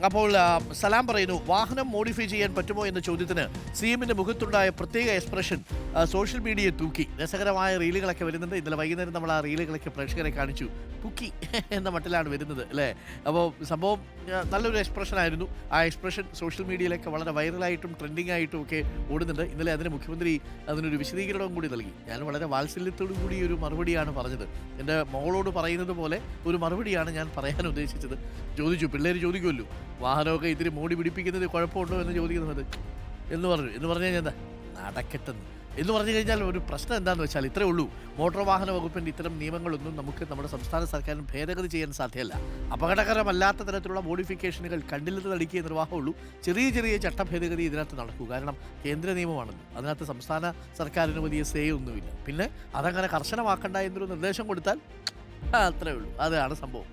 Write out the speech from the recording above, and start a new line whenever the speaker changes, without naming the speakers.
അപ്പോൾ സലാം പറയുന്നു, വാഹനം മോഡിഫൈ ചെയ്യാൻ പറ്റുമോ എന്ന ചോദ്യത്തിന് സിഎമ്മിന്റെ മുഖത്തുണ്ടായ പ്രത്യേക എക്സ്പ്രഷൻ സോഷ്യൽ മീഡിയയെ തൂക്കി. രസകരമായ റീലുകളൊക്കെ വരുന്നുണ്ട്. ഇന്നലെ വൈകുന്നേരം നമ്മൾ ആ റീലുകളൊക്കെ പ്രേക്ഷകരെ കാണിച്ചു. തൂക്കി എന്ന മട്ടിലാണ് വരുന്നത് അല്ലേ. അപ്പോൾ സംഭവം നല്ലൊരു എക്സ്പ്രഷൻ ആയിരുന്നു. ആ എക്സ്പ്രഷൻ സോഷ്യൽ മീഡിയയിലൊക്കെ വളരെ വൈറലായിട്ടും ട്രെൻഡിങ് ആയിട്ടും ഒക്കെ ഓടുന്നുണ്ട്. ഇന്നലെ അതിന് മുഖ്യമന്ത്രി അതിനൊരു വിശദീകരണവും കൂടി നൽകി. ഞാൻ വളരെ വാത്സല്യത്തോടു കൂടി ഒരു മറുപടിയാണ് പറഞ്ഞത്. എൻ്റെ മോളോട് പറയുന്നത് പോലെ ഒരു മറുപടിയാണ് ഞാൻ പറയാൻ ഉദ്ദേശിച്ചത്. ചോദിച്ചു, പിള്ളേർ ചോദിക്കുമല്ലോ, വാഹനമൊക്കെ ഇത്തിരി മോടി പിടിപ്പിക്കുന്നത് കുഴപ്പമുണ്ടോ എന്ന് ചോദിക്കുന്നത് എന്ന് പറഞ്ഞു കഴിഞ്ഞാൽ എന്താ നടക്കട്ടെന്ന് എന്ന് പറഞ്ഞു കഴിഞ്ഞാൽ ഒരു പ്രശ്നം എന്താണെന്ന് വെച്ചാൽ ഇത്രേ ഉള്ളൂ. മോട്ടോർ വാഹന വകുപ്പിൻ്റെ ഇത്തരം നിയമങ്ങളൊന്നും നമുക്ക് നമ്മുടെ സംസ്ഥാന സർക്കാരിന് ഭേദഗതി ചെയ്യാൻ സാധ്യമല്ല. അപകടകരമല്ലാത്ത തരത്തിലുള്ള മോഡിഫിക്കേഷനുകൾ കണ്ടില്ലെന്ന് നടിക്കുക നിർവാഹമുള്ളൂ. ചെറിയ ചെറിയ ചട്ടഭേദഗതി ഇതിനകത്ത് നടക്കൂ. കാരണം കേന്ദ്ര നിയമമാണല്ലോ, അതിനകത്ത് സംസ്ഥാന സർക്കാരിന് വലിയ സേ ഒന്നുമില്ല. പിന്നെ അതങ്ങനെ കർശനമാക്കണ്ട എന്നൊരു നിർദ്ദേശം കൊടുത്താൽ അത്രേ ഉള്ളൂ. അതാണ് സംഭവം.